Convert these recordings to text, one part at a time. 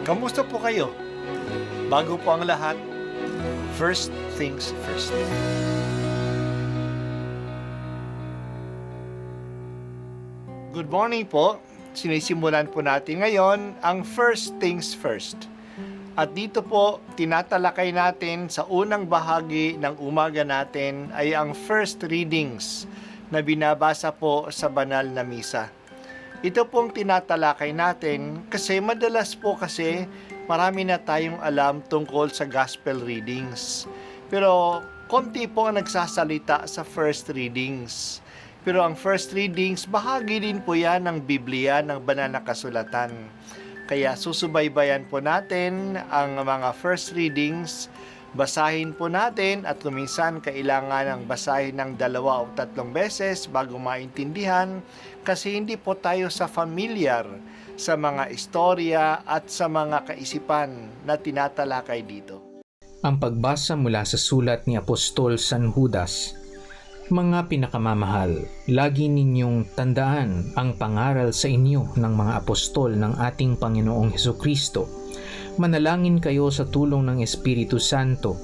Kamusta po kayo? Bago po ang lahat, first things first. Good morning po. Sinisimulan po natin ngayon ang first things first. At dito po, tinatalakay natin sa unang bahagi ng umaga natin ay ang first readings na binabasa po sa banal na misa. Ito pong tinatalakay natin kasi madalas po kasi marami na tayong alam tungkol sa gospel readings. Pero konti po ang nagsasalita sa first readings. Pero ang first readings, bahagi din po yan ng Biblia, ng banal na kasulatan. Kaya susubaybayan po natin ang mga first readings. Basahin po natin at kuminsan kailangan ng basahin ng 2 o 3 beses bago maintindihan kasi hindi po tayo familiar sa mga istorya at sa mga kaisipan na tinatalakay dito. Ang pagbasa mula sa sulat ni Apostol San Judas. Mga pinakamamahal, lagi ninyong tandaan ang pangaral sa inyo ng mga apostol ng ating Panginoong Hesukristo. Manalangin kayo sa tulong ng Espiritu Santo.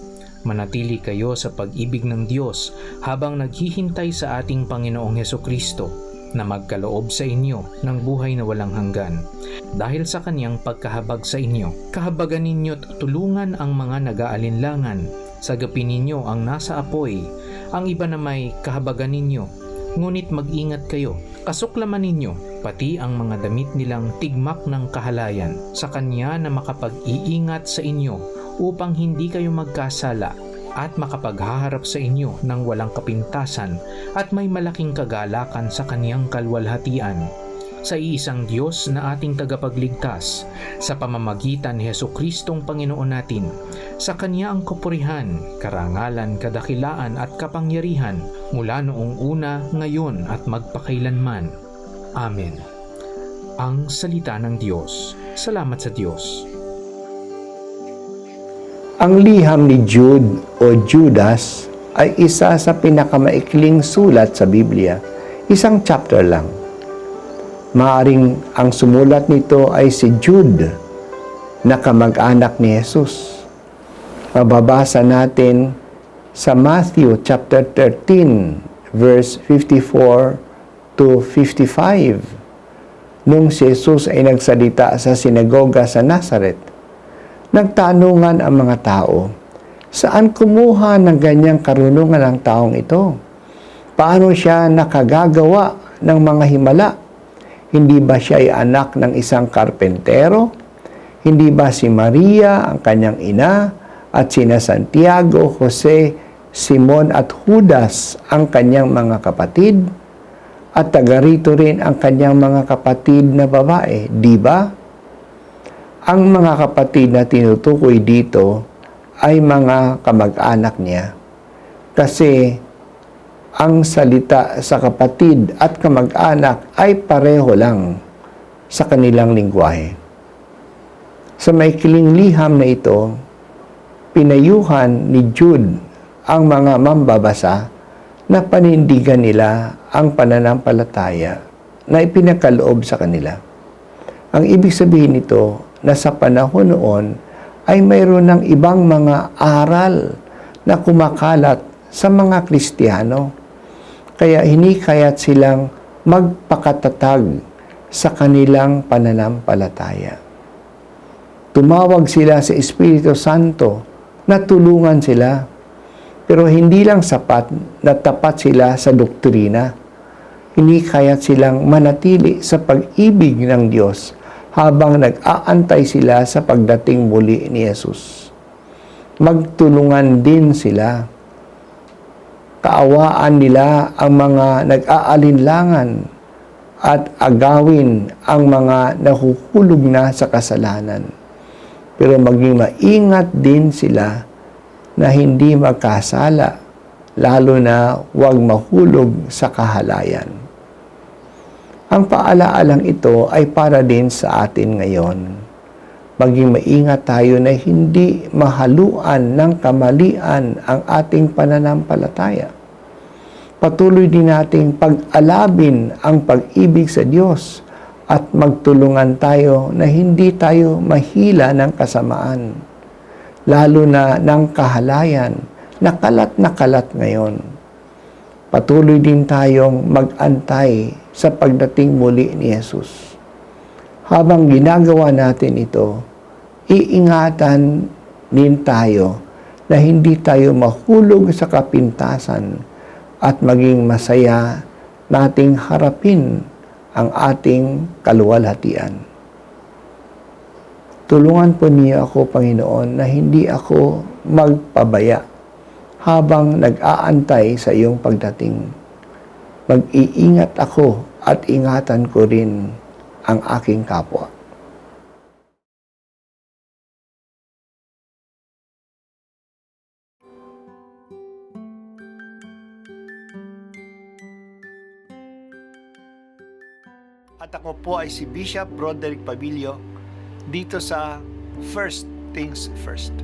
Manatili kayo sa pag-ibig ng Diyos habang naghihintay sa ating Panginoong Hesukristo na magkaloob sa inyo ng buhay na walang hanggan. Dahil sa Kanyang pagkahabag sa inyo, kahabagan ninyo at tulungan ang mga nag-aalinlangan. Sagapin ninyo ang nasa apoy, ang iba na may kahabagan ninyo. Ngunit mag-ingat kayo, kasuklaman ninyo, pati ang mga damit nilang tigmak ng kahalayan sa Kanya na makapag-iingat sa inyo upang hindi kayo magkasala at makapaghaharap sa inyo ng walang kapintasan at may malaking kagalakan sa Kaniyang kalwalhatian. Sa iisang Diyos na ating tagapagligtas, sa pamamagitan ni Hesukristong Panginoon natin, sa Kanya ang kapurihan, karangalan, kadakilaan at kapangyarihan mula noong una, ngayon at magpakailanman. Amen. Ang salita ng Diyos. Salamat sa Diyos. Ang liham ni Jude o Judas ay isa sa pinakamaikling sulat sa Biblia. Isang chapter lang. Maaring ang sumulat nito ay si Jude na kamag-anak ni Jesus. Mababasa natin sa Matthew chapter 13 verse 54 to 55. Nung si Jesus ay nagsalita sa sinagoga sa Nazareth, nagtanungan ang mga tao, saan kumuha ng ganyang karunungan ang taong ito? Paano siya nakagagawa ng mga himala? Hindi ba siya ay anak ng isang karpentero? Hindi ba si Maria ang kanyang ina at sina Santiago, Jose, Simon at Judas ang kanyang mga kapatid? At taga rito rin ang kanyang mga kapatid na babae, di ba? Ang mga kapatid na tinutukoy dito ay mga kamag-anak niya. Kasi ang salita sa kapatid at kamag-anak ay pareho lang sa kanilang lingwahe. Sa maikling liham na ito, pinayuhan ni Jude ang mga mambabasa na panindigan nila ang pananampalataya na ipinakaloob sa kanila. Ang ibig sabihin nito na sa panahon noon ay mayroon ng ibang mga aral na kumakalat sa mga Kristiyano. Kaya hinikayat silang magpakatatag sa kanilang pananampalataya. Tumawag sila sa Espiritu Santo na tulungan sila. Pero hindi lang sapat na tapat sila sa doktrina. Hinikayat silang manatili sa pag-ibig ng Diyos habang nag-aantay sila sa pagdating muli ni Jesus. Magtulungan din sila. Kaawaan nila ang mga nag-aalinlangan at agawin ang mga nahuhulog na sa kasalanan. Pero maging maingat din sila na hindi magkasala, lalo na huwag mahulog sa kahalayan. Ang paalaalang ito ay para din sa atin ngayon. Maging maingat tayo na hindi mahaluan ng kamalian ang ating pananampalataya. Patuloy din nating pag-alabin ang pag-ibig sa Diyos at magtulungan tayo na hindi tayo mahila ng kasamaan, lalo na ng kahalayan na kalat ngayon. Patuloy din tayong mag-antay sa pagdating muli ni Jesus. Habang ginagawa natin ito, iingatan din tayo na hindi tayo mahulog sa kapintasan at maging masaya nating harapin ang ating kaluwalhatian. Tulungan po niyo ako, Panginoon, na hindi ako magpabaya habang nag-aantay sa iyong pagdating. Mag-iingat ako at ingatan ko rin ang aking kapwa. At ako po ay si Bishop Broderick Pabilio dito sa First Things First.